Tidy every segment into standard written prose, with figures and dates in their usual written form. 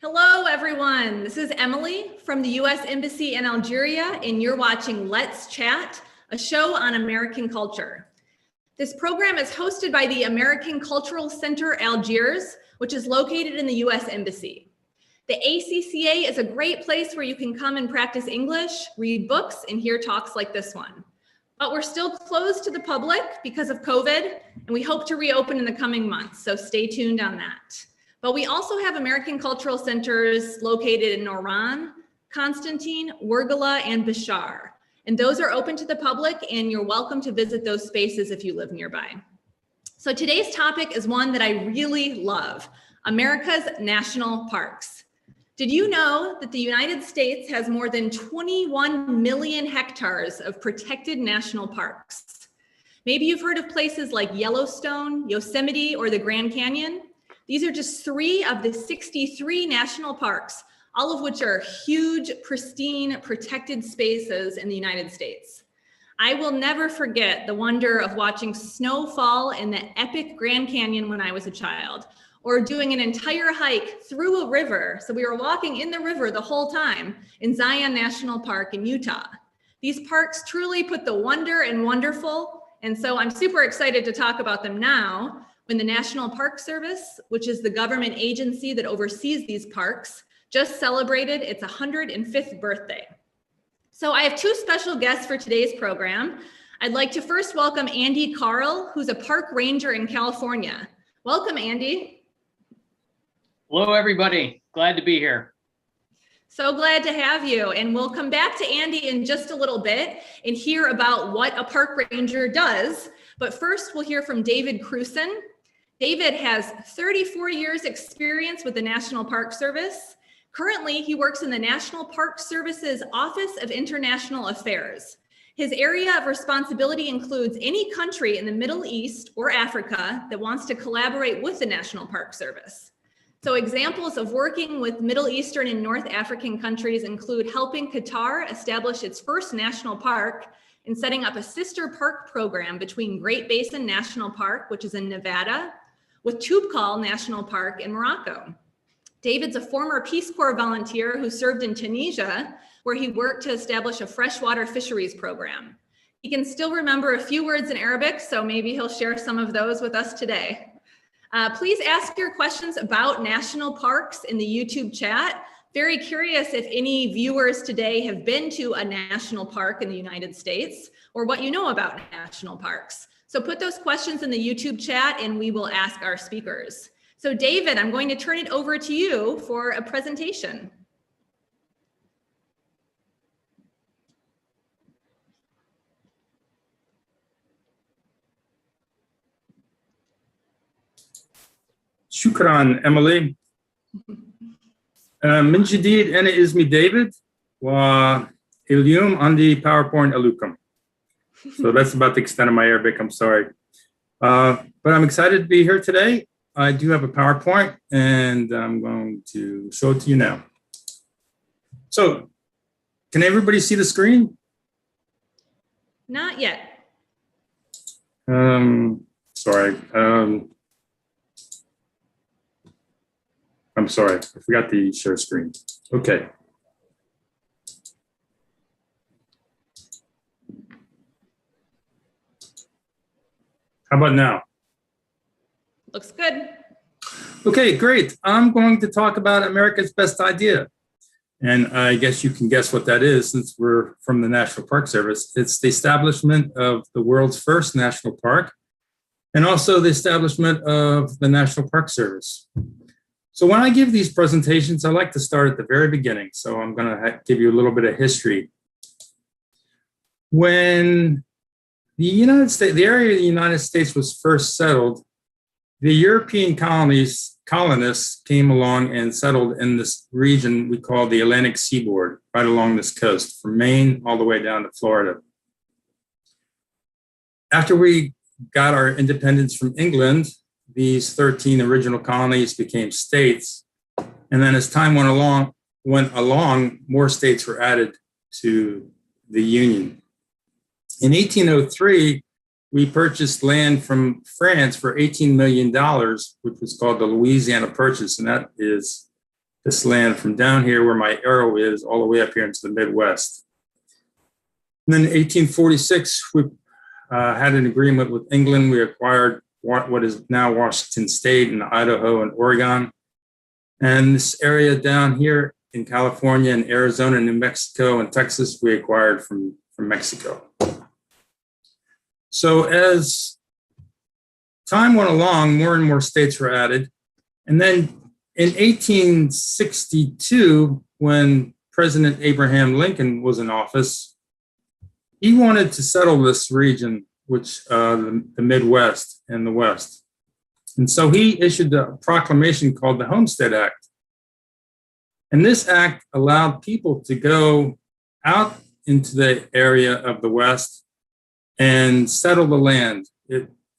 Hello, everyone. This is Emily from the U.S. Embassy in Algeria, and you're watching Let's Chat, a show on American culture. This program is hosted by the American Cultural Center Algiers, which is located in the U.S. Embassy. The ACCA is a great place where you can come and practice English, read books, and hear talks like this one. But we're still closed to the public because of COVID, and we hope to reopen in the coming months, so stay tuned on that. But we also have American Cultural Centers located in Oran, Constantine, Wergela, and Bashar. And those are open to the public, and you're welcome to visit those spaces if you live nearby. So today's topic is one that I really love, America's national parks. Did you know that the United States has more than 21 million hectares of protected national parks? Maybe you've heard of places like Yellowstone, Yosemite, or the Grand Canyon. These are just 3 of the 63 national parks, all of which are huge, pristine, protected spaces in the United States. I will never forget the wonder of watching snow fall in the epic Grand Canyon when I was a child, or doing an entire hike through a river. So we were walking in the river the whole time in Zion National Park in Utah. These parks truly put the wonder in wonderful, and so I'm super excited to talk about them now, when the National Park Service, which is the government agency that oversees these parks, just celebrated its 105th birthday. So I have 2 special guests for today's program. I'd like to first welcome Andy Carl, who's a park ranger in California. Welcome, Andy. Hello, everybody. Glad to be here. So glad to have you. And we'll come back to Andy in just a little bit and hear about what a park ranger does. But first, we'll hear from David Cruson. David has 34 years experience with the National Park Service. Currently, he works in the National Park Service's Office of International Affairs. His area of responsibility includes any country in the Middle East or Africa that wants to collaborate with the National Park Service. So examples of working with Middle Eastern and North African countries include helping Qatar establish its first national park and setting up a sister park program between Great Basin National Park, which is in Nevada, with Toubkal National Park in Morocco. David's a former Peace Corps volunteer who served in Tunisia, where he worked to establish a freshwater fisheries program. He can still remember a few words in Arabic, so maybe he'll share some of those with us today. Please ask your questions about national parks in the YouTube chat. Very curious if any viewers today have been to a national park in the United States or what you know about national parks. So put those questions in the YouTube chat and we will ask our speakers. So David, I'm going to turn it over to you for a presentation. شكرا Emily. من جديد أنا اسمي ديفيد واليوم عندي PowerPoint ألوكم. So that's about the extent of my Arabic, I'm sorry. But I'm excited to be here today. I do have a PowerPoint and I'm going to show it to you now. So can everybody see the screen? Not yet. Sorry. I'm sorry, I forgot the share screen. Okay. How about now? Looks good. Okay, great. I'm going to talk about America's best idea. And I guess you can guess what that is since we're from the National Park Service. It's the establishment of the world's first national park and also the establishment of the National Park Service. So when I give these presentations, I like to start at the very beginning. So I'm going to give you a little bit of history. When the area of the United States was first settled, the European colonists came along and settled in this region we call the Atlantic seaboard, right along this coast, from Maine all the way down to Florida. After we got our independence from England, these 13 original colonies became states. And then as time went along, more states were added to the Union. In 1803, we purchased land from France for $18 million, which was called the Louisiana Purchase, and that is this land from down here where my arrow is all the way up here into the Midwest. And then in 1846, we had an agreement with England. We acquired what is now Washington State and Idaho and Oregon. And this area down here in California and Arizona, New Mexico, and Texas, we acquired from Mexico. So as time went along, more and more states were added. And then in 1862, when President Abraham Lincoln was in office, he wanted to settle this region, which the Midwest and the West. And so he issued a proclamation called the Homestead Act. And this act allowed people to go out into the area of the West and settle the land.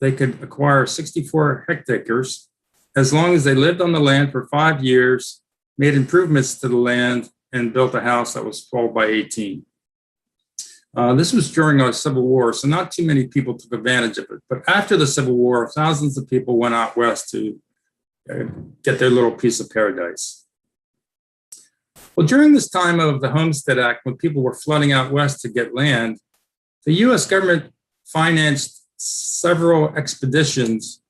They could acquire 64 hectares as long as they lived on the land for 5 years, made improvements to the land, and built a house that was 12 by 18. This was during our Civil War, so not too many people took advantage of it. But after the Civil War, thousands of people went out west to get their little piece of paradise. Well, during this time of the Homestead Act, when people were flooding out west to get land, the U.S. government financed several expeditions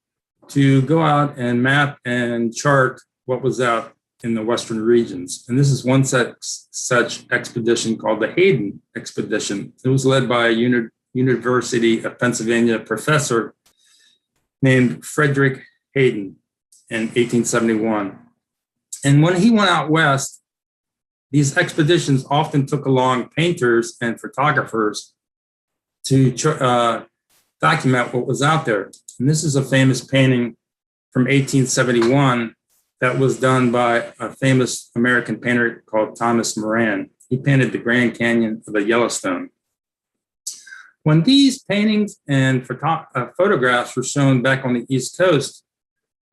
to go out and map and chart what was out in the western regions. And this is one such expedition called the Hayden Expedition. It was led by a University of Pennsylvania professor named Frederick Hayden in 1871. And when he went out west, these expeditions often took along painters and photographers to document what was out there. And this is a famous painting from 1871 that was done by a famous American painter called Thomas Moran. He painted the Grand Canyon of the Yellowstone. When these paintings and photographs were shown back on the East Coast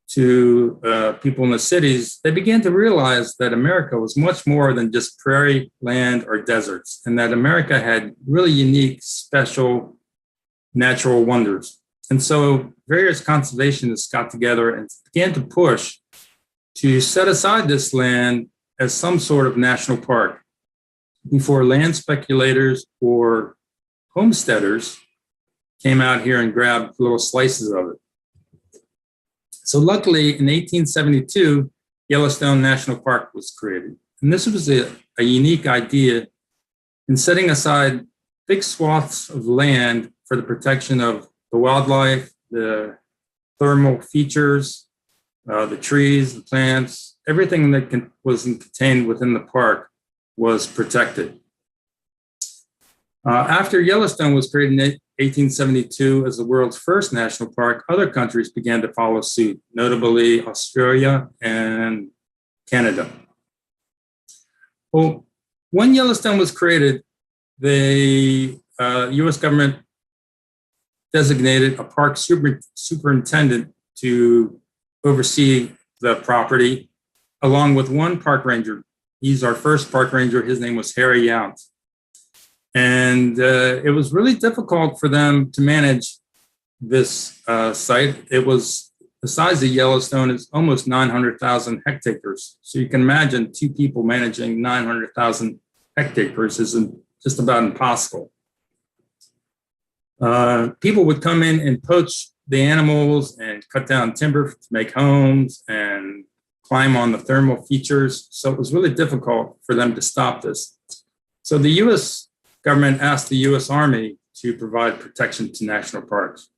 to people in the cities, they began to realize that America was much more than just prairie land or deserts, and that America had really unique, special natural wonders. And so various conservationists got together and began to push to set aside this land as some sort of national park before land speculators or homesteaders came out here and grabbed little slices of it. So luckily, in 1872, Yellowstone National Park was created. And this was a unique idea in setting aside big swaths of land for the protection of the wildlife, the thermal features, the trees, the plants, everything that was contained within the park was protected. After Yellowstone was created in 1872 as the world's first national park, other countries began to follow suit, notably Australia and Canada. Well, when Yellowstone was created, the US government designated a park superintendent to oversee the property, along with one park ranger. He's our first park ranger. His name was Harry Yount. And it was really difficult for them to manage this site. It was the size of Yellowstone is almost 900,000 hectares. So you can imagine two people managing 900,000 hectares is just about impossible. People would come in and poach the animals and cut down timber to make homes and climb on the thermal features. So it was really difficult for them to stop this. So the U.S. government asked the U.S. Army to provide protection to national parks.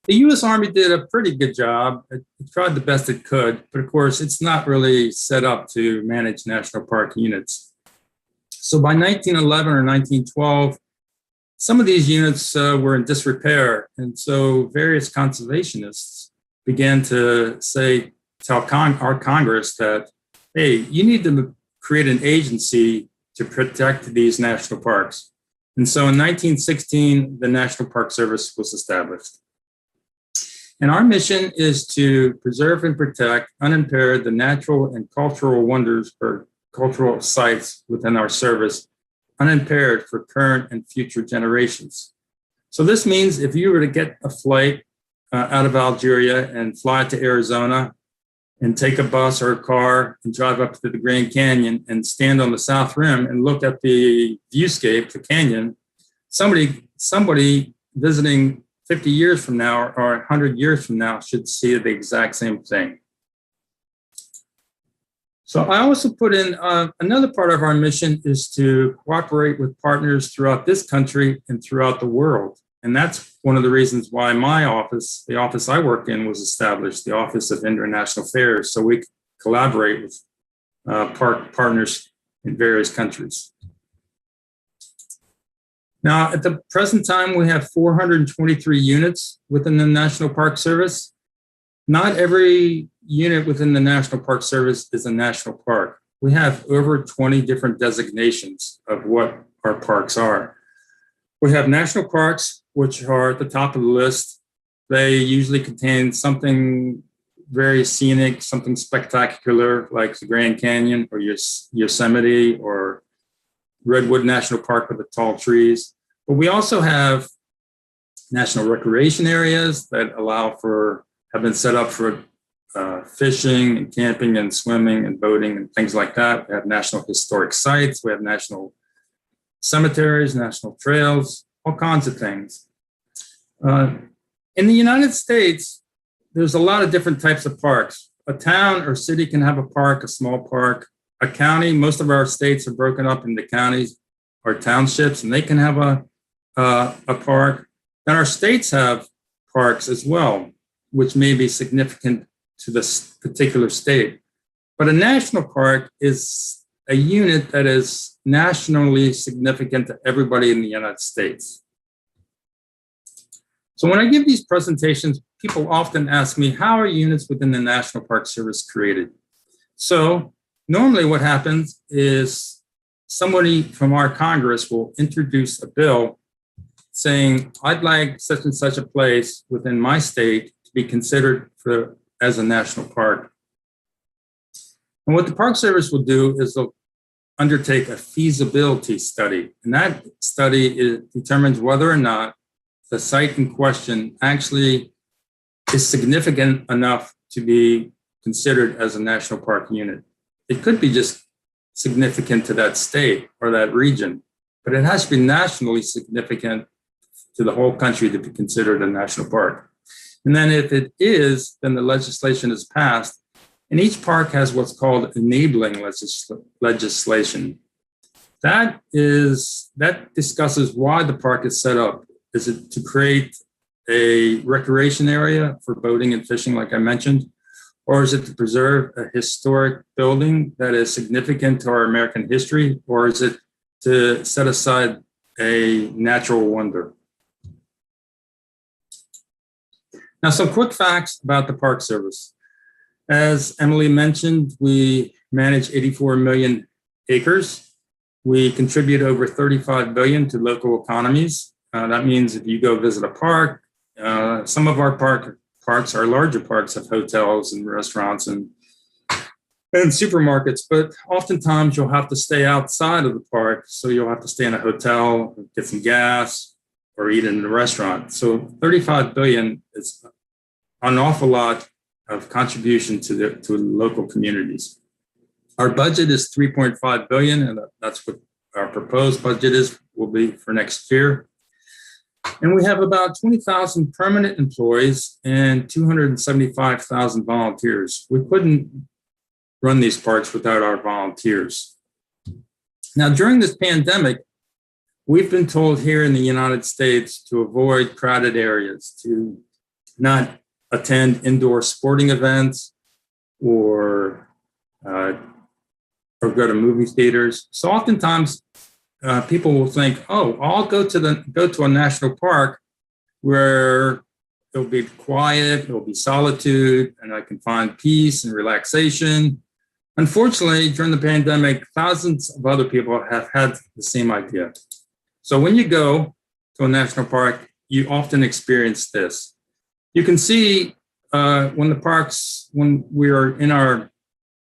The U.S. Army did a pretty good job. It tried the best it could, but of course, it's not really set up to manage national park units. So by 1911 or 1912, some of these units were in disrepair. And so various conservationists began to tell our Congress that, hey, you need to create an agency to protect these national parks. And so in 1916, the National Park Service was established. And our mission is to preserve and protect unimpaired the natural and cultural wonders or cultural sites within our service, unimpaired for current and future generations. So this means if you were to get a flight out of Algeria and fly to Arizona, and take a bus or a car and drive up to the Grand Canyon and stand on the south rim and look at the viewscape, the canyon, somebody visiting 50 years from now or 100 years from now should see the exact same thing. So I also put in another part of our mission is to cooperate with partners throughout this country and throughout the world. And that's one of the reasons why my office, the office I work in, was established, the Office of International Affairs, so we collaborate with partners in various countries. Now, at the present time, we have 423 units within the National Park Service. Not every unit within the National Park Service is a national park. We have over 20 different designations of what our parks are. We have national parks, which are at the top of the list. They usually contain something very scenic, something spectacular, like the Grand Canyon or Yosemite or Redwood National Park with the tall trees. But we also have national recreation areas that have been set up for fishing and camping and swimming and boating and things like that. We have national historic sites. We have national cemeteries, national trails, all kinds of things. In the United States, there's a lot of different types of parks. A town or city can have a park, a small park. A county, most of our states are broken up into counties or townships, and they can have a park. And our states have parks as well, which may be significant to this particular state. But a national park is a unit that is nationally significant to everybody in the United States. So when I give these presentations, people often ask me, how are units within the National Park Service created? So normally what happens is somebody from our Congress will introduce a bill saying, I'd like such and such a place within my state to be considered as a national park. And what the Park Service will do is they'll undertake a feasibility study. And that study determines whether or not the site in question actually is significant enough to be considered as a national park unit. It could be just significant to that state or that region, but it has to be nationally significant to the whole country to be considered a national park. And then if it is, then the legislation is passed, and each park has what's called enabling legislation. That discusses why the park is set up. Is it to create a recreation area for boating and fishing, like I mentioned? Or is it to preserve a historic building that is significant to our American history? Or is it to set aside a natural wonder? Now, some quick facts about the Park Service. As Emily mentioned, we manage 84 million acres. We contribute over 35 billion to local economies. That means if you go visit a park, some of our parks, our larger parks, have hotels and restaurants and supermarkets, but oftentimes you'll have to stay outside of the park. So you'll have to stay in a hotel, get some gas, or eat in a restaurant. So 35 billion is an awful lot of contribution to local communities. Our budget is 3.5 billion, and that's what our proposed budget will be for next year. And we have about 20,000 permanent employees and 275,000 volunteers. We couldn't run these parks without our volunteers. Now, during this pandemic, we've been told here in the United States to avoid crowded areas, to not attend indoor sporting events or go to movie theaters. So oftentimes, people will think, "Oh, I'll go to a national park where it'll be quiet, it'll be solitude, and I can find peace and relaxation." Unfortunately, during the pandemic, thousands of other people have had the same idea. So when you go to a national park, you often experience this. You can see when we were in our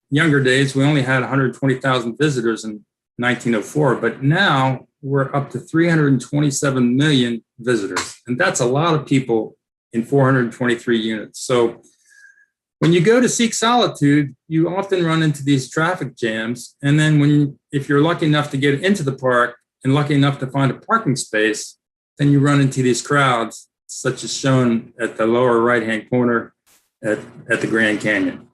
younger days, we only had 120,000 visitors in 1904, but now we're up to 327 million visitors. And that's a lot of people in 423 units. So When you go to seek solitude, you often run into these traffic jams. And then if you're lucky enough to get into the park and lucky enough to find a parking space, then you run into these crowds, such as shown at the lower right-hand corner at the Grand Canyon.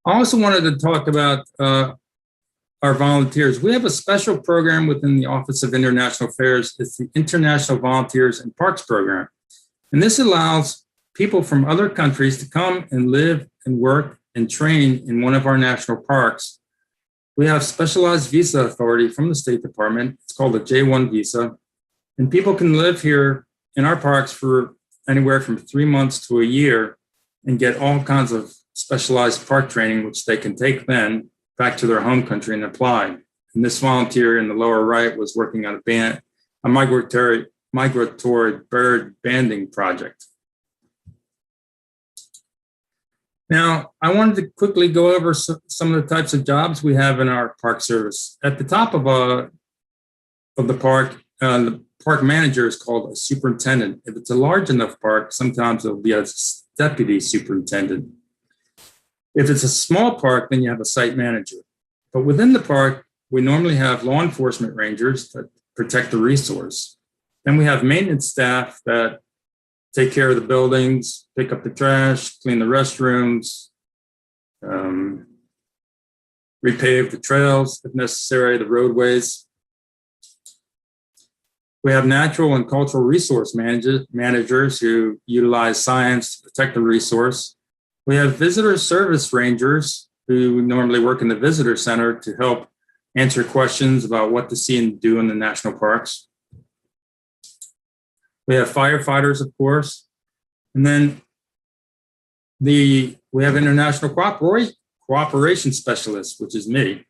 I also wanted to talk about our volunteers. We have a special program within the Office of International Affairs. It's the International Volunteers in Parks Program. And this allows people from other countries to come and live and work and train in one of our national parks. We have specialized visa authority from the State Department. It's called a J-1 visa. And people can live here in our parks for anywhere from 3 months to a year and get all kinds of specialized park training, which they can take then back to their home country and apply. And this volunteer in the lower right was working on a migratory bird banding project. Now, I wanted to quickly go over some of the types of jobs we have in our park service. At the top of the park manager is called a superintendent. If it's a large enough park, sometimes it'll be a deputy superintendent. If it's a small park, then you have a site manager. But within the park, we normally have law enforcement rangers that protect the resource. Then we have maintenance staff that take care of the buildings, pick up the trash, clean the restrooms, repave the trails if necessary, the roadways. We have natural and cultural resource managers who utilize science to protect the resource. We have visitor service rangers who normally work in the visitor center to help answer questions about what to see and do in the national parks. We have firefighters, of course. And then we have international cooperation specialists, which is me.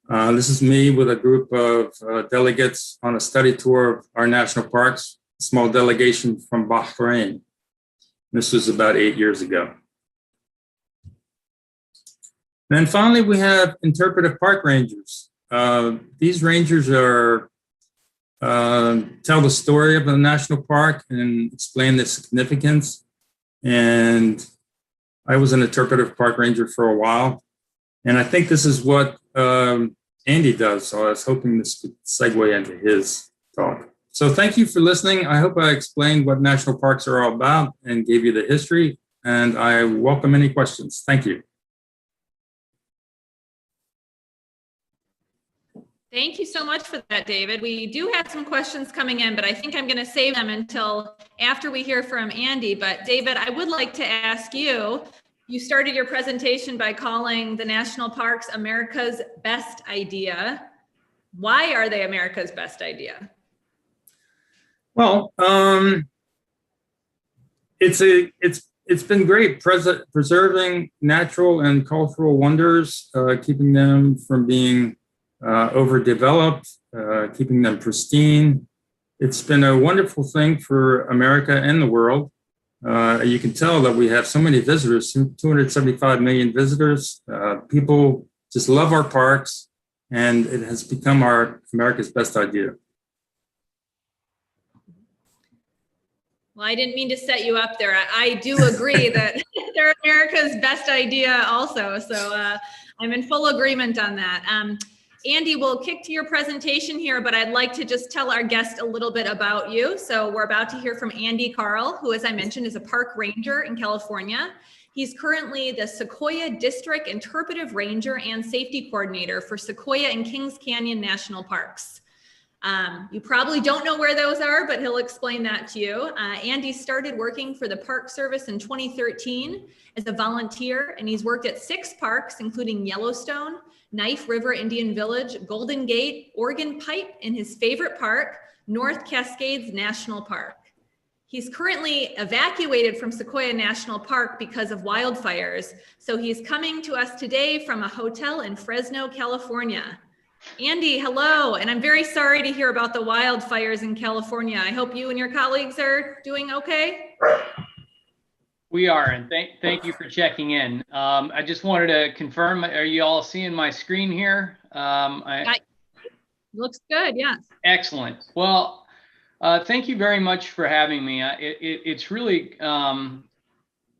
This is me with a group of delegates on a study tour of our national parks, a small delegation from Bahrain. This was about 8 years ago. And then finally, we have interpretive park rangers. These rangers tell the story of the national park and explain the significance. And I was an interpretive park ranger for a while. And I think this is what Andy does. So I was hoping this could segue into his talk. So thank you for listening. I hope I explained what national parks are all about and gave you the history. And I welcome any questions. Thank you. Thank you so much for that, David. We do have some questions coming in, but I think I'm going to save them until after we hear from Andy. But David, I would like to ask you, you started your presentation by calling the national parks America's best idea. Why are they America's best idea? Well, it's been great preserving natural and cultural wonders, keeping them from being overdeveloped, keeping them pristine. It's been a wonderful thing for America and the world. You can tell that we have so many visitors, 275 million visitors. People just love our parks, and it has become America's best idea. Well, I didn't mean to set you up there. I do agree that they're America's best idea also. So I'm in full agreement on that. Andy, we'll kick to your presentation here, but I'd like to just tell our guest a little bit about you. So we're about to hear from Andy Carl, who, as I mentioned, is a park ranger in California. He's currently the Sequoia District Interpretive Ranger and Safety Coordinator for Sequoia and Kings Canyon National Parks. You probably don't know where those are, but he'll explain that to you. Andy started working for the Park Service in 2013 as a volunteer, and he's worked at 6 parks, including Yellowstone, Knife River Indian Village, Golden Gate, Oregon Pipe, and his favorite park, North Cascades National Park. He's currently evacuated from Sequoia National Park because of wildfires, so he's coming to us today from a hotel in Fresno, California. Andy, hello, and I'm very sorry to hear about the wildfires in California. I hope you and your colleagues are doing okay. We are, and thank you for checking in. I just wanted to confirm, are you all seeing my screen here? Looks good, yes. Excellent. Well, thank you very much for having me. It's really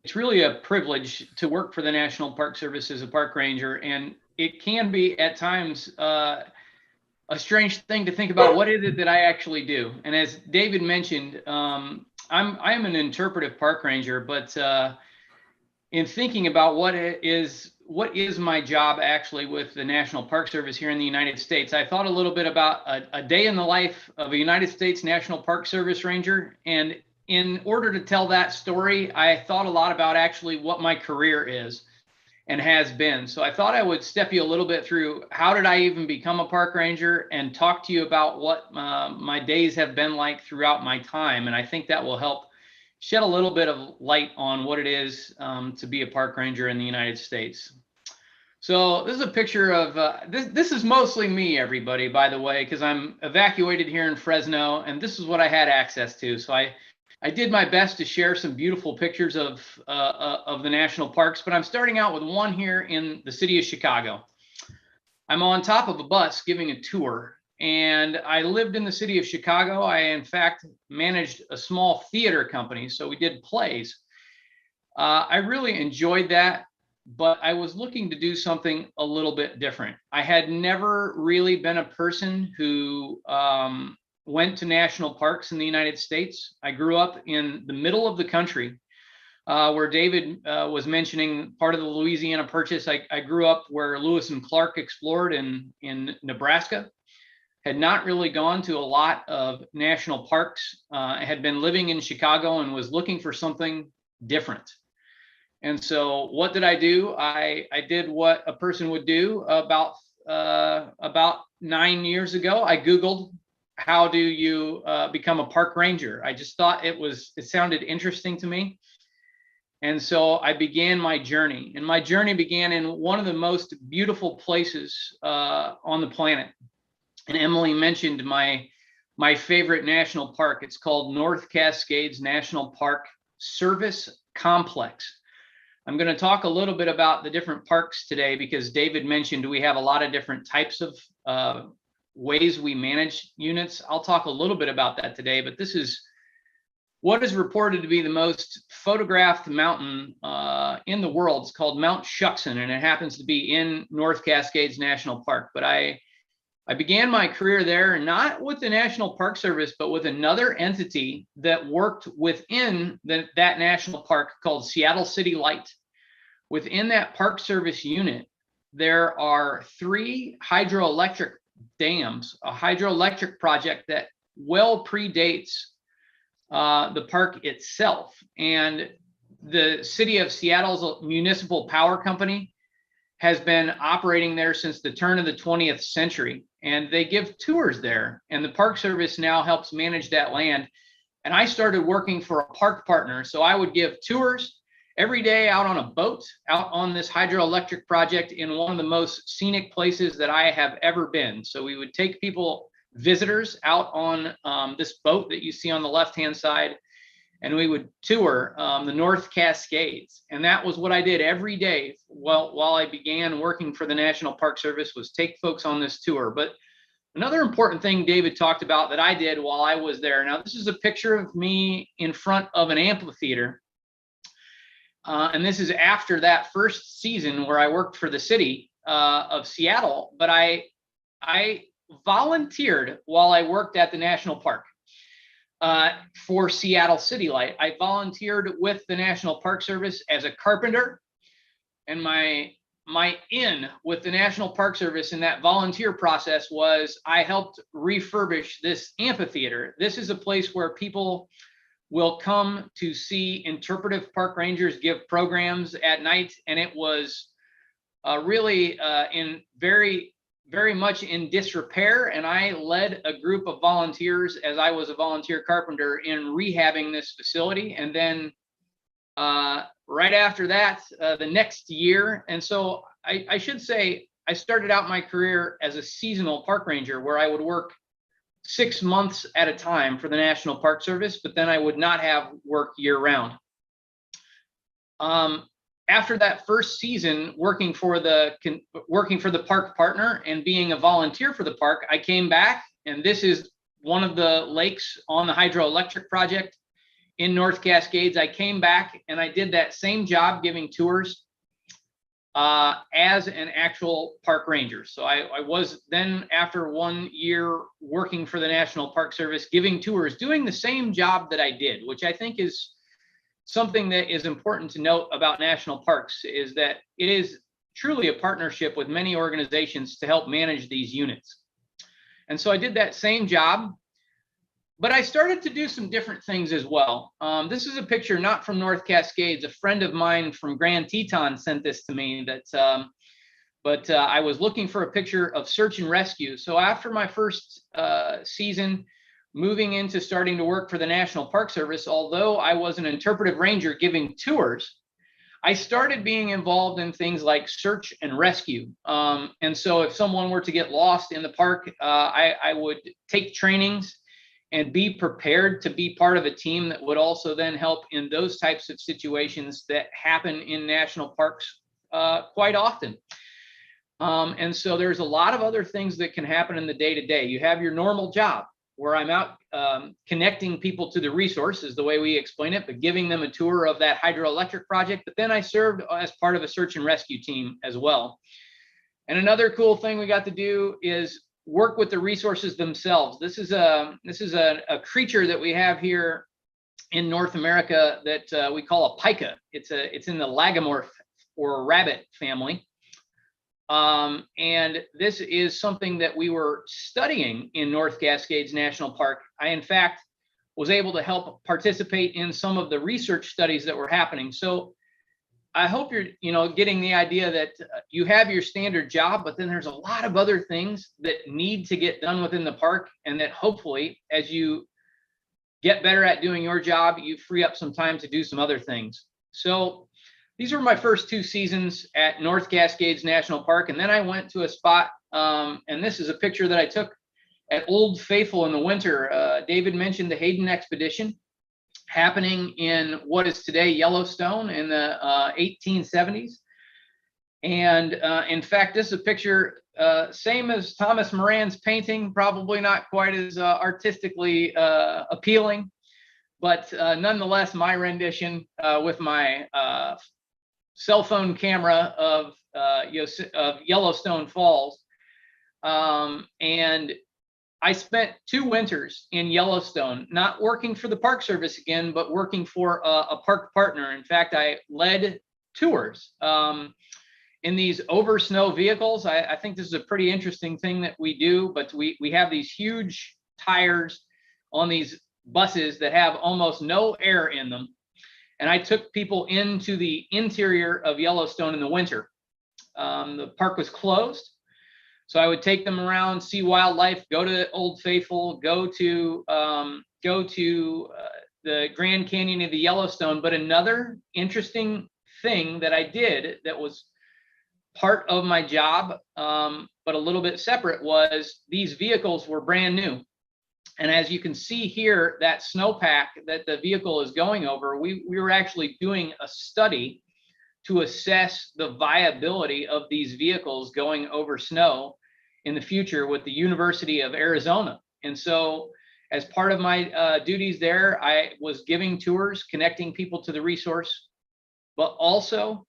it's really a privilege to work for the National Park Service as a park ranger, and it can be at times a strange thing to think about what is it that I actually do. And as David mentioned, I'm an interpretive park ranger, but in thinking about what is my job actually with the National Park Service here in the United States, I thought a little bit about a day in the life of a United States National Park Service ranger. And in order to tell that story, I thought a lot about actually what my career is and has been. So I thought I would step you a little bit through how did I even become a park ranger and talk to you about what my days have been like throughout my time. And I think that will help shed a little bit of light on what it is to be a park ranger in the United States. So this is a picture of, this is mostly me, everybody, by the way, because I'm evacuated here in Fresno, and this is what I had access to. So I did my best to share some beautiful pictures of the national parks, but I'm starting out with one here in the city of Chicago. I'm on top of a bus giving a tour, and I lived in the city of Chicago. I, in fact, managed a small theater company, so we did plays. I really enjoyed that, but I was looking to do something a little bit different. I had never really been a person who went to national parks in the United States. I grew up in the middle of the country where David was mentioning part of the Louisiana Purchase. I grew up where Lewis and Clark explored in Nebraska. Had not really gone to a lot of national parks. I had been living in Chicago and was looking for something different. And so what did I do? I did what a person would do about 9 years ago. I Googled, how do you become a park ranger? I just thought it sounded interesting to me. And so I began my journey, and my journey began in one of the most beautiful places on the planet. And Emily mentioned my favorite national park. It's called North Cascades National Park Service Complex. I'm going to talk a little bit about the different parks today because David mentioned we have a lot of different types of ways we manage units. I'll talk a little bit about that today, but this is what is reported to be the most photographed mountain in the world. It's called Mount Shuckson, and it happens to be in North Cascades National Park. But I began my career there, not with the National Park Service, but with another entity that worked within that national park called Seattle City Light. Within that Park Service unit, there are 3 hydroelectric dams, a hydroelectric project that well predates the park itself. And the city of Seattle's municipal power company has been operating there since the turn of the 20th century. And they give tours there. And the Park Service now helps manage that land. And I started working for a park partner. So I would give tours every day out on a boat, out on this hydroelectric project in one of the most scenic places that I have ever been. So we would take visitors out on this boat that you see on the left-hand side, and we would tour the North Cascades. And that was what I did every day while I began working for the National Park Service, was take folks on this tour. But another important thing David talked about that I did while I was there. Now, this is a picture of me in front of an amphitheater. And this is after that first season where I worked for the city of Seattle, but I volunteered while I worked at the national park for Seattle City Light. I volunteered with the National Park Service as a carpenter, and my in with the National Park Service in that volunteer process was I helped refurbish this amphitheater. This is a place where people will come to see interpretive park rangers give programs at night, and it was really in very much in disrepair, and I led a group of volunteers as I was a volunteer carpenter in rehabbing this facility. And then right after that, the next year, and so I should say I started out my career as a seasonal park ranger where I would work 6 months at a time for the National Park Service, but then I would not have work year round. After that first season working for the park partner and being a volunteer for the park, I came back, and this is one of the lakes on the hydroelectric project in North Cascades. I came back and I did that same job giving tours as an actual park ranger. So I was then, after 1 year working for the National Park Service, giving tours, doing the same job that I did, which I think is something that is important to note about national parks, is that it is truly a partnership with many organizations to help manage these units. And so I did that same job, but I started to do some different things as well. This is a picture not from North Cascades. A friend of mine from Grand Teton sent this to me, but I was looking for a picture of search and rescue. So after my first season, moving into starting to work for the National Park Service, although I was an interpretive ranger giving tours, I started being involved in things like search and rescue. And so if someone were to get lost in the park, I would take trainings and be prepared to be part of a team that would also then help in those types of situations that happen in national parks quite often. And so there's a lot of other things that can happen in the day-to-day. You have your normal job where I'm out connecting people to the resources, the way we explain it, but giving them a tour of that hydroelectric project. But then I served as part of a search and rescue team as well. And another cool thing we got to do is work with the resources themselves. This is a creature that we have here in North America that we call a pika. It's in the lagomorph or rabbit family. And this is something that we were studying in North Cascades National Park. I, in fact, was able to help participate in some of the research studies that were happening. So I hope you're, getting the idea that you have your standard job, but then there's a lot of other things that need to get done within the park, and that hopefully, as you get better at doing your job, you free up some time to do some other things. So these were my first 2 seasons at North Cascades National Park. And then I went to a spot, and this is a picture that I took at Old Faithful in the winter. David mentioned the Hayden Expedition happening in what is today Yellowstone in the 1870s. And in fact, this is a picture, same as Thomas Moran's painting, probably not quite as artistically appealing, but nonetheless, my rendition with my cell phone camera of Yellowstone Falls. And I spent 2 winters in Yellowstone, not working for the Park Service again, but working for a park partner. In fact, I led tours in these over snow vehicles. I think this is a pretty interesting thing that we do, but we have these huge tires on these buses that have almost no air in them. And I took people into the interior of Yellowstone in the winter. The park was closed, so I would take them around, see wildlife, go to Old Faithful, go to the Grand Canyon of the Yellowstone. But another interesting thing that I did that was part of my job, but a little bit separate, was these vehicles were brand new. And as you can see here, that snowpack that the vehicle is going over, we were actually doing a study to assess the viability of these vehicles going over snow in the future with the University of Arizona. And so as part of my duties there, I was giving tours, connecting people to the resource, but also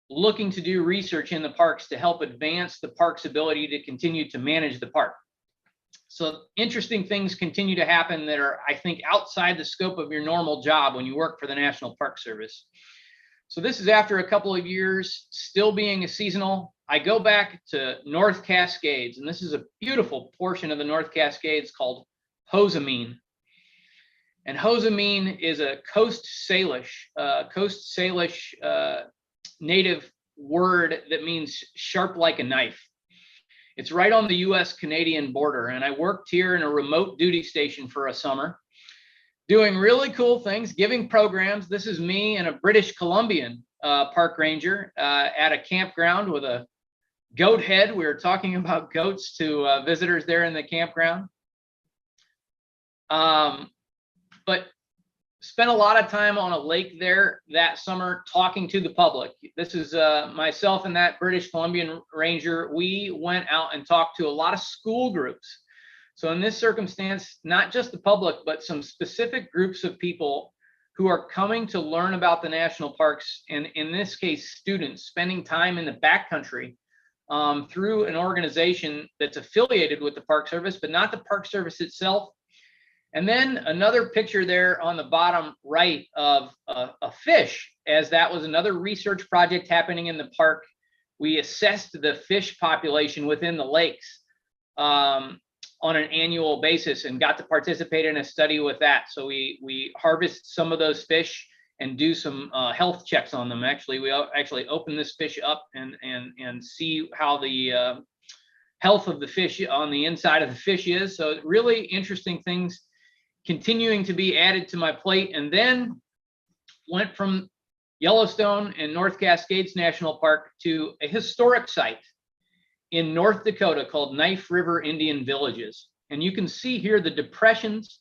looking to do research in the parks to help advance the park's ability to continue to manage the park. So interesting things continue to happen that are, I think, outside the scope of your normal job when you work for the National Park Service. So this is after a couple of years, still being a seasonal. I go back to North Cascades, and this is a beautiful portion of the North Cascades called Hosamine. And Hosamine is a Coast Salish native word that means sharp like a knife. It's right on the US-Canadian border, and I worked here in a remote duty station for a summer, doing really cool things, giving programs. This is me and a British Columbian park ranger at a campground with a goat head. We were talking about goats to visitors there in the campground. But spent a lot of time on a lake there that summer talking to the public. This is myself and that British Columbian ranger. We went out and talked to a lot of school groups. So in this circumstance, not just the public, but some specific groups of people who are coming to learn about the national parks, and in this case, students spending time in the backcountry through an organization that's affiliated with the Park Service, but not the Park Service itself. And then another picture there on the bottom right of a fish, as that was another research project happening in the park. We assessed the fish population within the lakes on an annual basis and got to participate in a study with that. So we harvest some of those fish and do some health checks on them. Actually, we actually open this fish up and see how the health of the fish on the inside of the fish is. So really interesting things continuing to be added to my plate. And then went from Yellowstone and North Cascades National Park to a historic site in North Dakota called Knife River Indian Villages. And you can see here the depressions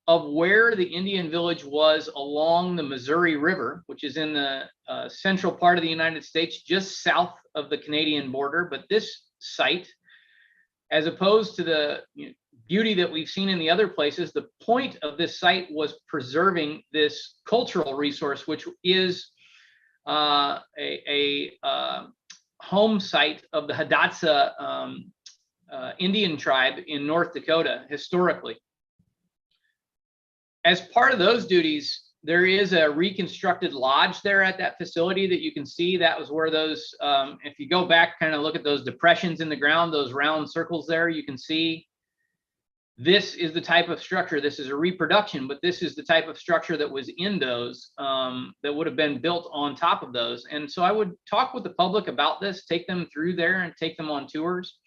of where the Indian village was along the Missouri River, which is in the central part of the United States, just south of the Canadian border. But this site, as opposed to the beauty that we've seen in the other places, the point of this site was preserving this cultural resource, which is a home site of the Hidatsa Indian tribe in North Dakota historically. As part of those duties, there is a reconstructed lodge there at that facility that you can see. That was where those, if you go back, kind of look at those depressions in the ground, those round circles there, you can see this is the type of structure. This is a reproduction, but this is the type of structure that was in those, that would have been built on top of those. And so I would talk with the public about this, take them through there and take them on tours.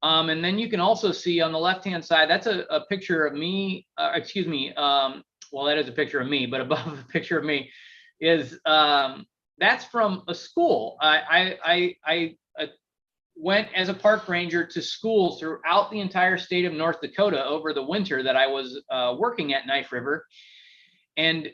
And then you can also see on the left-hand side, that's a picture of me, excuse me, well, that is a picture of me, but above the picture of me is, that's from a school. I went as a park ranger to schools throughout the entire state of North Dakota over the winter that I was working at Knife River, and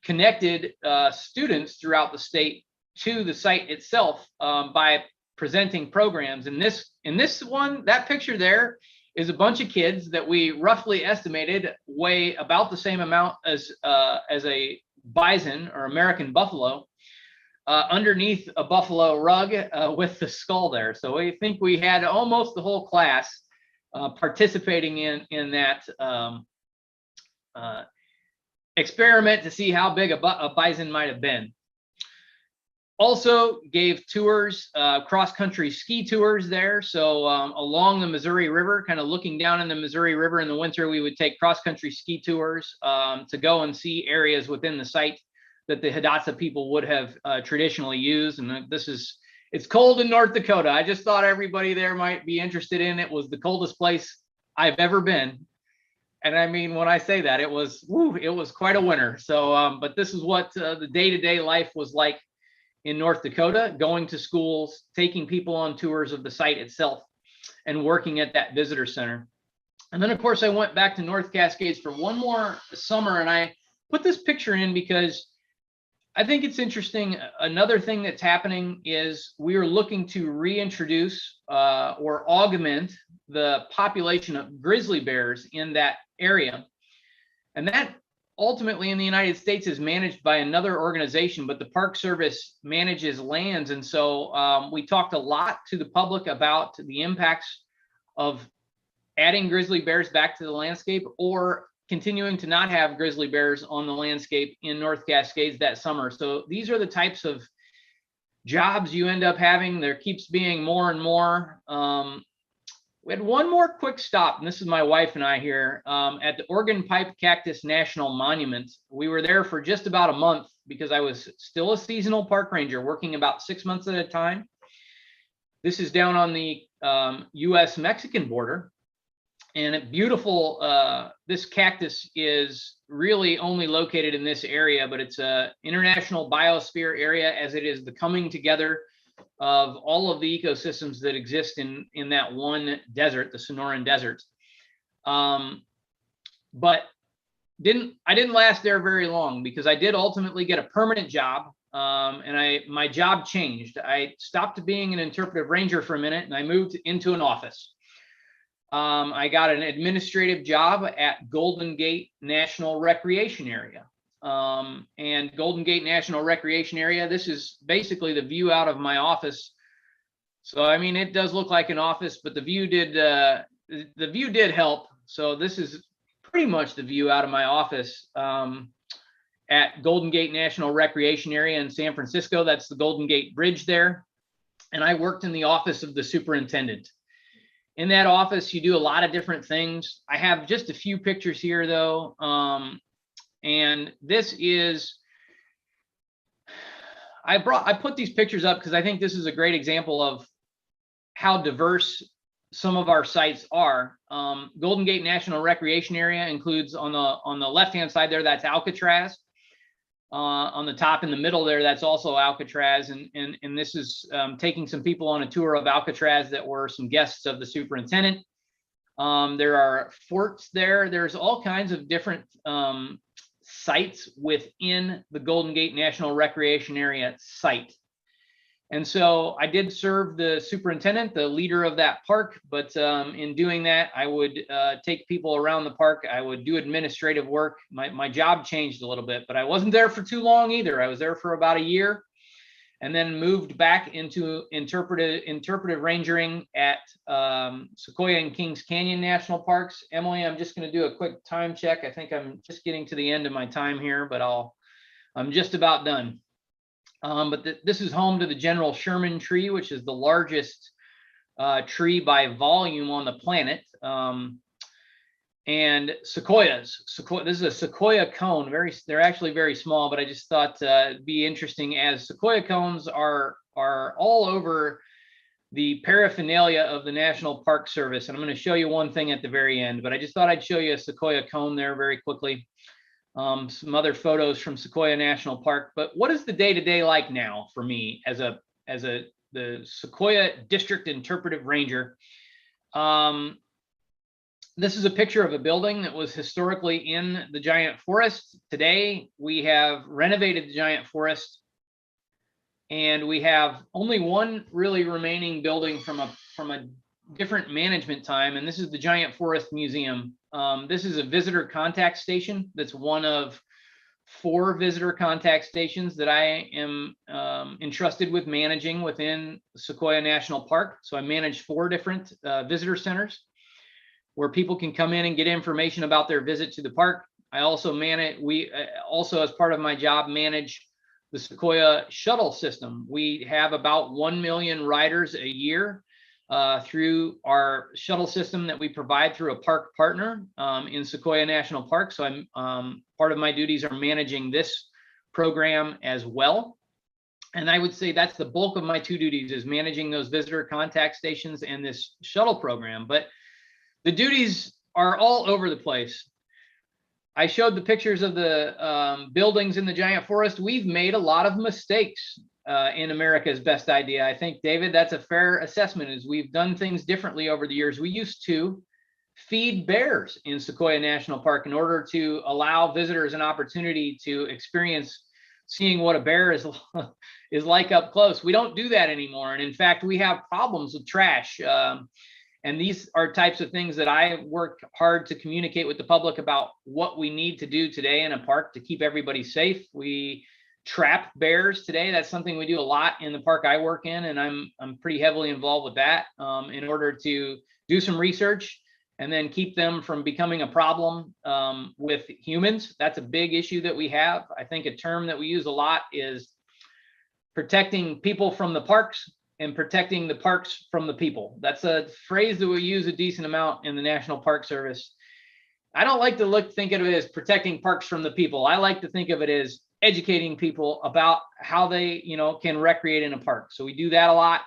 connected students throughout the state to the site itself by presenting programs. And this one, that picture there is a bunch of kids that we roughly estimated weigh about the same amount as a bison or American buffalo, underneath a buffalo rug with the skull there. So we think we had almost the whole class participating in that experiment to see how big a bison might have been. Also gave tours, cross-country ski tours there. So along the Missouri River, kind of looking down in the Missouri River in the winter, we would take cross-country ski tours to go and see areas within the site that the Hidatsa people would have traditionally used. And it's cold in North Dakota. I just thought everybody there might be interested in it. It was the coldest place I've ever been. And I mean, when I say that, it was quite a winter. So, but this is what the day-to-day life was like in North Dakota, going to schools, taking people on tours of the site itself, and working at that visitor center. And then, of course, I went back to North Cascades for one more summer, and I put this picture in because I think it's interesting. Another thing that's happening is we are looking to reintroduce or augment the population of grizzly bears in that area. And that ultimately in the United States is managed by another organization, but the Park Service manages lands. And so we talked a lot to the public about the impacts of adding grizzly bears back to the landscape or continuing to not have grizzly bears on the landscape in North Cascades that summer. So these are the types of jobs you end up having. There keeps being more and more. We had one more quick stop, and this is my wife and I here, at the Oregon Pipe Cactus National Monument. We were there for just about a month because I was still a seasonal park ranger working about 6 months at a time. This is down on the U.S.-Mexican border. And beautiful, this cactus is really only located in this area, but it's an international biosphere area, as it is the coming together of all of the ecosystems that exist in that one desert, the Sonoran Desert. But I didn't last there very long because I did ultimately get a permanent job, and my job changed. I stopped being an interpretive ranger for a minute, and I moved into an office. I got an administrative job at Golden Gate National Recreation Area. and Golden Gate National Recreation Area. This is basically the view out of my office. So, I mean, it does look like an office, but the view did help. So this is pretty much the view out of my office at Golden Gate National Recreation Area in San Francisco. That's the Golden Gate Bridge there. And I worked in the office of the superintendent. In that office, you do a lot of different things. I have just a few pictures here though. And this is, I put these pictures up because I think this is a great example of how diverse some of our sites are. Golden Gate National Recreation Area includes on the left-hand side there, that's Alcatraz. On the top in the middle there, that's also Alcatraz. And this is taking some people on a tour of Alcatraz that were some guests of the superintendent. There are forts there. There's all kinds of different sites within the Golden Gate National Recreation Area site. And so I did serve the superintendent, the leader of that park, but in doing that, I would take people around the park. I would do administrative work. My job changed a little bit, but I wasn't there for too long either. I was there for about a year and then moved back into interpretive rangering at Sequoia and Kings Canyon National Parks. Emily, I'm just going to do a quick time check. I think I'm just getting to the end of my time here, but I'm just about done. But this is home to the General Sherman tree, which is the largest tree by volume on the planet. And sequoias. This is a sequoia cone. They're actually very small, but I just thought it'd be interesting, as sequoia cones are all over the paraphernalia of the National Park Service. And I'm going to show you one thing at the very end, but I just thought I'd show you a sequoia cone there very quickly. Some other photos from Sequoia National Park. But what is the day-to-day like now for me as the Sequoia District Interpretive Ranger? This is a picture of a building that was historically in the giant forest. Today, we have renovated the giant forest, and we have only one really remaining building from a different management time, and this is the Giant Forest Museum. This is a visitor contact station. That's one of 4 visitor contact stations that I am entrusted with managing within Sequoia National Park. So I manage 4 different visitor centers where people can come in and get information about their visit to the park. I also also, as part of my job, manage the Sequoia shuttle system. We have about 1 million riders a year through our shuttle system that we provide through a park partner in Sequoia National Park. So I'm part of my duties are managing this program as well. And I would say that's the bulk of my 2 duties, is managing those visitor contact stations and this shuttle program. But the duties are all over the place. I showed the pictures of the buildings in the giant forest. We've made a lot of mistakes in America's Best Idea. I think, David, that's a fair assessment, is we've done things differently over the years. We used to feed bears in Sequoia National Park in order to allow visitors an opportunity to experience seeing what a bear is like up close. We don't do that anymore. And in fact, we have problems with trash. And these are types of things that I work hard to communicate with the public about what we need to do today in a park to keep everybody safe. We trap bears today. That's something we do a lot in the park I work in, and I'm pretty heavily involved with that in order to do some research and then keep them from becoming a problem with humans. That's a big issue that we have. I think a term that we use a lot is protecting people from the parks and protecting the parks from the people. That's a phrase that we use a decent amount in the National Park Service. I don't like to think of it as protecting parks from the people. I like to think of it as educating people about how they, can recreate in a park. So we do that a lot.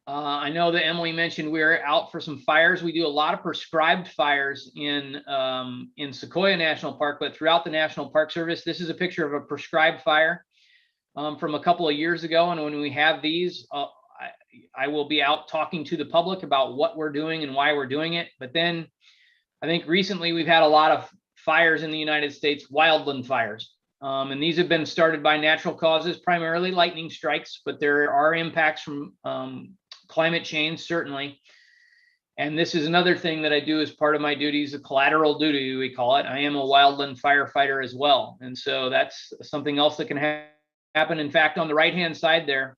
I know that Emily mentioned we're out for some fires. We do a lot of prescribed fires in Sequoia National Park, but throughout the National Park Service. This is a picture of a prescribed fire from a couple of years ago. And when we have these, I will be out talking to the public about what we're doing and why we're doing it. But then I think recently we've had a lot of fires in the United States, wildland fires. And these have been started by natural causes, primarily lightning strikes, but there are impacts from climate change, certainly. And this is another thing that I do as part of my duties, a collateral duty, we call it. I am a wildland firefighter as well. And so that's something else that can happen. In fact, on the right-hand side there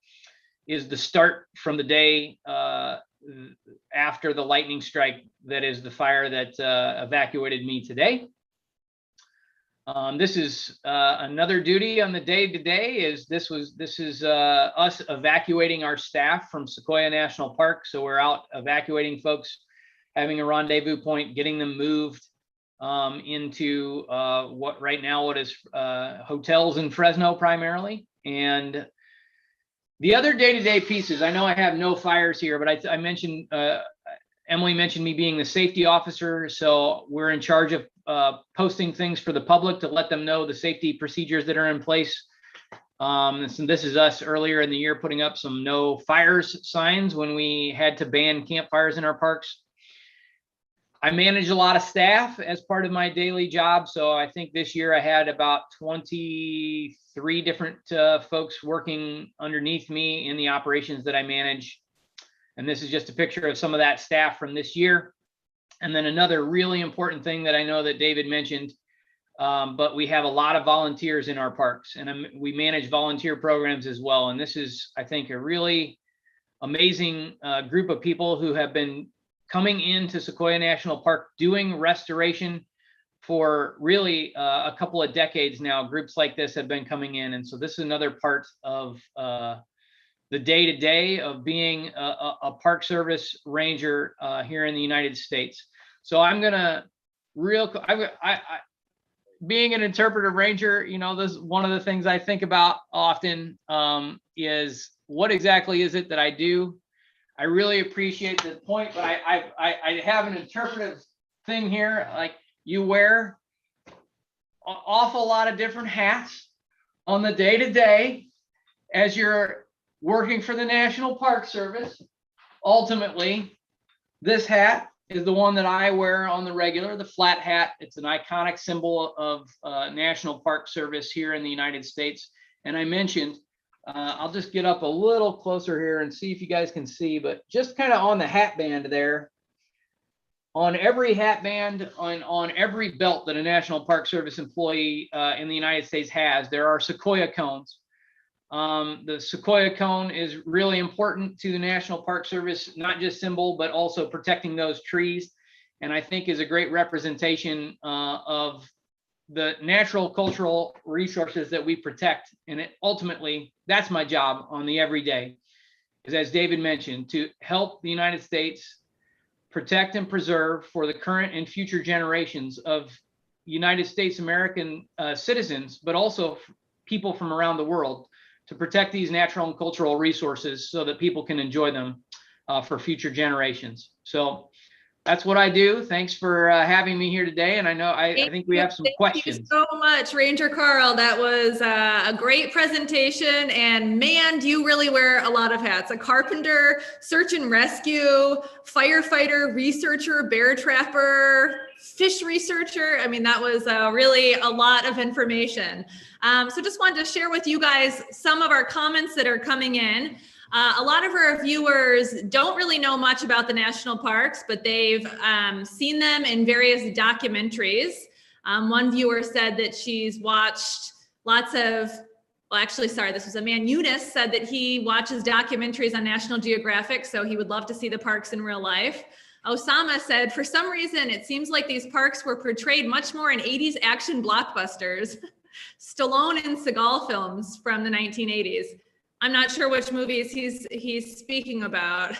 is the start from the day after the lightning strike. That is the fire that evacuated me today. This is another duty on the day-to-day. This is us evacuating our staff from Sequoia National Park. So we're out evacuating folks, having a rendezvous point, getting them moved into what is hotels in Fresno primarily. And the other day-to-day pieces, I know I have no fires here, but I mentioned, Emily mentioned me being the safety officer. So we're in charge of posting things for the public to let them know the safety procedures that are in place. So this is us earlier in the year putting up some no fires signs when we had to ban campfires in our parks. I manage a lot of staff as part of my daily job. So I think this year I had about 23 different folks working underneath me in the operations that I manage. And this is just a picture of some of that staff from this year. And then another really important thing that I know that David mentioned, but we have a lot of volunteers in our parks, and we manage volunteer programs as well. And this is, I think, a really amazing group of people who have been coming into Sequoia National Park doing restoration for really a couple of decades now. Groups like this have been coming in. And so this is another part of the day-to-day of being a Park Service ranger here in the United States. So I'm gonna being an interpretive ranger, you know, this is one of the things I think about often is what exactly is it that I do? I really appreciate the point, but I have an interpretive thing here. Like, you wear an awful lot of different hats on the day-to-day as you're working for the National Park Service. Ultimately, this hat is the one that I wear on the regular, the flat hat. It's an iconic symbol of National Park Service here in the United States. And I mentioned, I'll just get up a little closer here and see if you guys can see, but just kind of on the hat band there, on every hat band, on every belt that a National Park Service employee in the United States has, there are sequoia cones. The sequoia cone is really important to the National Park Service, not just symbol, but also protecting those trees. And I think is a great representation of the natural cultural resources that we protect. And ultimately, that's my job on the everyday, is, as David mentioned, to help the United States protect and preserve for the current and future generations of United States American citizens, but also people from around the world, to protect these natural and cultural resources so that people can enjoy them for future generations. So that's what I do. Thanks for having me here today. And I know I think we have some questions. Thank you so much, Ranger Carl. That was a great presentation. And man, do you really wear a lot of hats? A carpenter, search and rescue, firefighter, researcher, bear trapper, fish researcher. I mean, that was really a lot of information. So just wanted to share with you guys some of our comments that are coming in. A lot of our viewers don't really know much about the national parks, but they've seen them in various documentaries. One viewer said that she's watched lots of, well, actually, sorry, this was a man, Eunice, said that he watches documentaries on National Geographic, so he would love to see the parks in real life. Osama said, for some reason, it seems like these parks were portrayed much more in 80s action blockbusters, Stallone and Seagal films from the 1980s. I'm not sure which movies he's speaking about,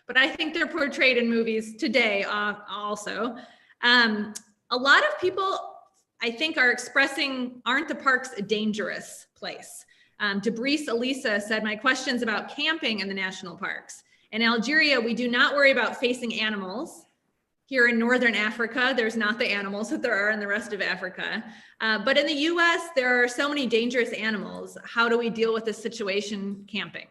but I think they're portrayed in movies today also. A lot of people, I think, are expressing, aren't the parks a dangerous place? Debrice Elisa said, my question's about camping in the national parks. In Algeria, we do not worry about facing animals. Here in Northern Africa, there's not the animals that there are in the rest of Africa. But in the US, there are so many dangerous animals. How do we deal with this situation camping?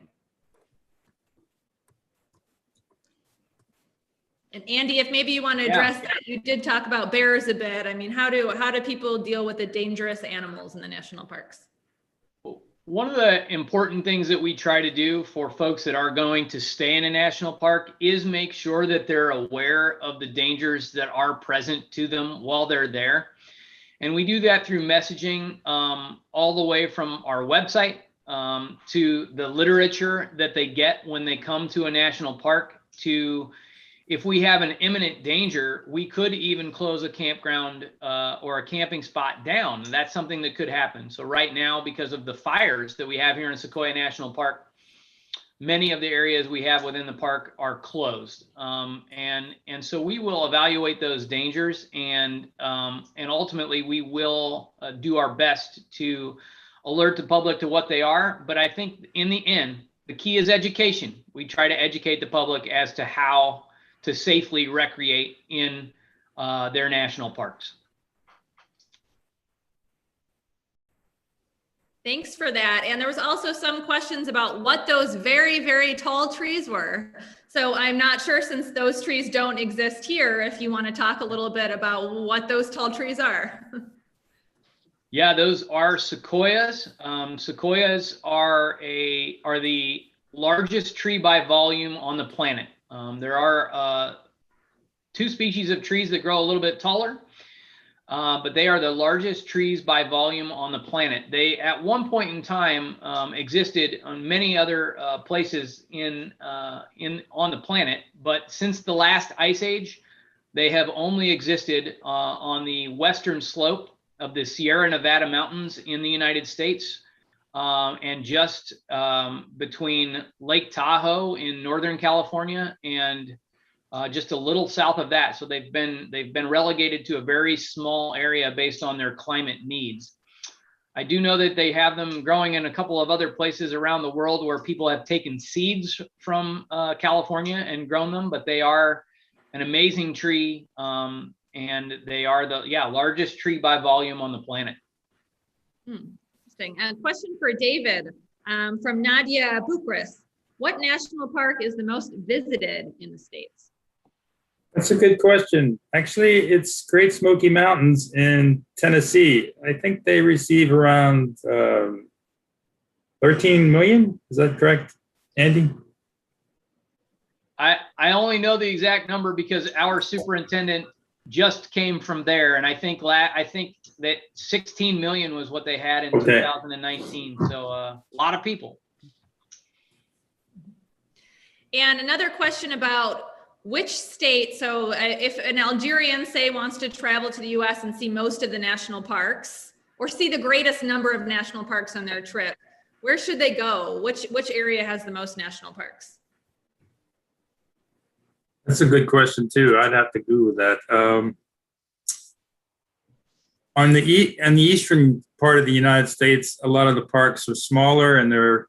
And Andy, if maybe you want to address that, you did talk about bears a bit. I mean, how do people deal with the dangerous animals in the national parks? One of the important things that we try to do for folks that are going to stay in a national park is make sure that they're aware of the dangers that are present to them while they're there. And we do that through messaging all the way from our website to the literature that they get when they come to a national park, to if we have an imminent danger, we could even close a campground or a camping spot down. That's something that could happen. So right now, because of the fires that we have here in Sequoia National Park, many of the areas we have within the park are closed. And so we will evaluate those dangers, and ultimately we will do our best to alert the public to what they are. But I think in the end, the key is education. We try to educate the public as to how to safely recreate in their national parks. Thanks for that. And there was also some questions about what those very, very tall trees were. So I'm not sure, since those trees don't exist here, if you want to talk a little bit about what those tall trees are. Yeah, those are sequoias. Sequoias are the largest tree by volume on the planet. There are two species of trees that grow a little bit taller, but they are the largest trees by volume on the planet. They, at one point in time, existed on many other places on the planet, but since the last ice age, they have only existed on the western slope of the Sierra Nevada mountains in the United States, and just between Lake Tahoe in Northern California and just a little south of that. So they've been relegated to a very small area based on their climate needs. I do know that they have them growing in a couple of other places around the world where people have taken seeds from California and grown them, but they are an amazing tree, and they are the largest tree by volume on the planet. Interesting. A question for David from Nadia Bukris. What national park is the most visited in the States? That's a good question. Actually, it's Great Smoky Mountains in Tennessee. I think they receive around 13 million. Is that correct, Andy? I only know the exact number because our superintendent just came from there, and I think that 16 million was what they had in 2019. So a lot of people. And another question about which state, so if an Algerian, say, wants to travel to the US and see most of the national parks, or see the greatest number of national parks on their trip, where should they go? Which area has the most national parks? That's a good question too. I'd have to Google that. On the eastern part of the United States, a lot of the parks are smaller, and there are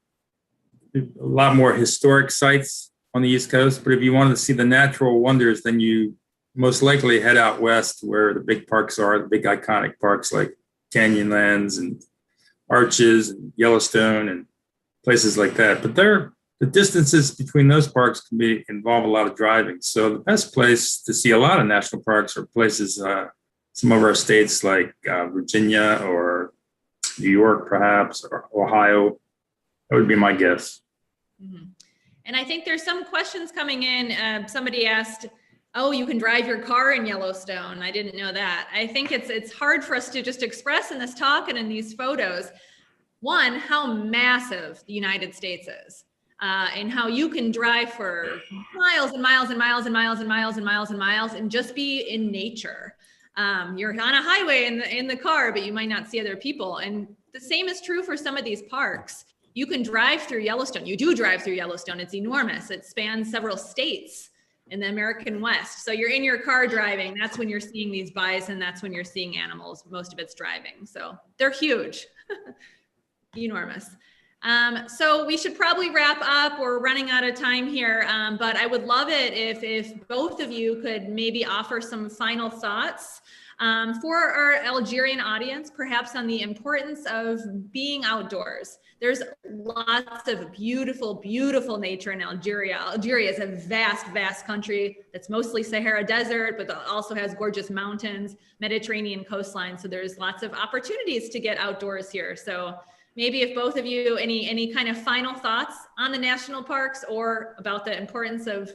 a lot more historic sites on the East Coast. But if you wanted to see the natural wonders, then you most likely head out west, where the big parks are, the big iconic parks like Canyonlands and Arches and Yellowstone and places like that. But the distances between those parks can involve a lot of driving. So the best place to see a lot of national parks are places, some of our states like Virginia or New York, perhaps, or Ohio. That would be my guess. Mm-hmm. And I think there's some questions coming in. Somebody asked, oh, you can drive your car in Yellowstone. I didn't know that. I think it's hard for us to just express in this talk and in these photos, one, how massive the United States is. And how you can drive for miles and miles and miles and miles and miles and miles and miles and just be in nature. You're on a highway in the car, but you might not see other people. And the same is true for some of these parks. You can drive through Yellowstone. You do drive through Yellowstone. It's enormous. It spans several states in the American West. So you're in your car driving. That's when you're seeing these bison. That's when you're seeing animals. Most of it's driving. So they're huge, enormous. So we should probably wrap up. We're running out of time here, but I would love it if both of you could maybe offer some final thoughts for our Algerian audience, perhaps on the importance of being outdoors. There's lots of beautiful, beautiful nature in Algeria. Algeria is a vast, vast country that's mostly Sahara Desert, but also has gorgeous mountains, Mediterranean coastline. So there's lots of opportunities to get outdoors here. So maybe if both of you, any kind of final thoughts on the national parks or about the importance of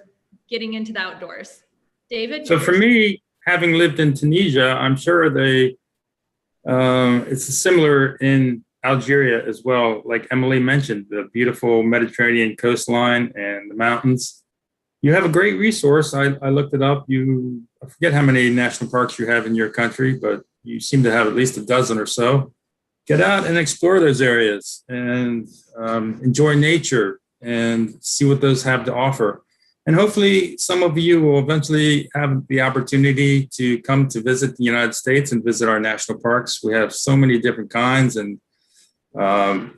getting into the outdoors. David? So for me, having lived in Tunisia, I'm sure it's similar in Algeria as well. Like Emily mentioned, the beautiful Mediterranean coastline and the mountains. You have a great resource. I looked it up. I forget how many national parks you have in your country, but you seem to have at least a dozen or so. Get out and explore those areas and enjoy nature and see what those have to offer. And hopefully some of you will eventually have the opportunity to come to visit the United States and visit our national parks. We have so many different kinds and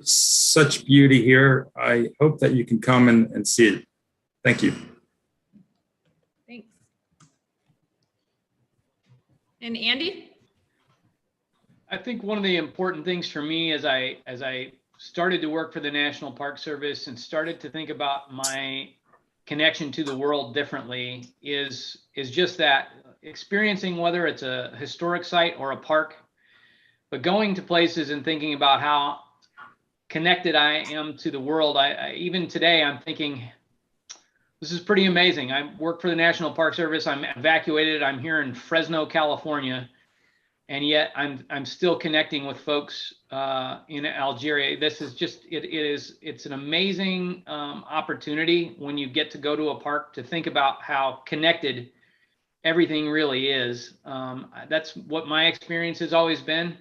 such beauty here. I hope that you can come and see it. Thank you. Thanks. And Andy? I think one of the important things for me as I started to work for the National Park Service and started to think about my connection to the world differently is just that experiencing, whether it's a historic site or a park, but going to places and thinking about how connected I am to the world. Even today, I'm thinking, this is pretty amazing. I work for the National Park Service. I'm evacuated. I'm here in Fresno, California. And yet I'm still connecting with folks in Algeria. This is just, it's an amazing opportunity when you get to go to a park to think about how connected everything really is. That's what my experience has always been.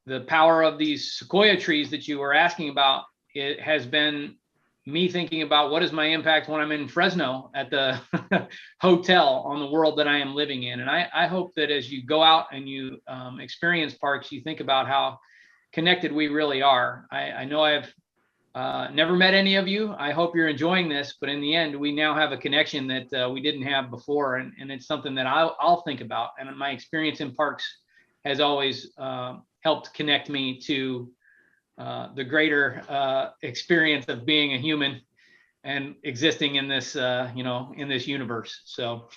The power of these sequoia trees that you were asking about, it has been me thinking about what is my impact when I'm in Fresno at the hotel on the world that I am living in. And I hope that as you go out and you experience parks, you think about how connected we really are. I know I've never met any of you. I hope you're enjoying this, but in the end, we now have a connection that we didn't have before. And it's something that I'll think about. And my experience in parks has always helped connect me to the greater experience of being a human and existing in this, in this universe. So,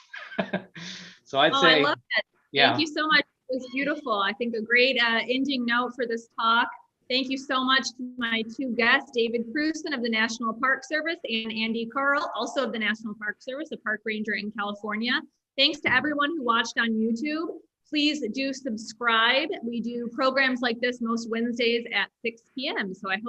so I'd say, I love that. Yeah. Thank you so much. It was beautiful. I think a great ending note for this talk. Thank you so much to my two guests, David Cruson of the National Park Service and Andy Carl, also of the National Park Service, a park ranger in California. Thanks to everyone who watched on YouTube. Please do subscribe. We do programs like this most Wednesdays at 6 p.m. So I hope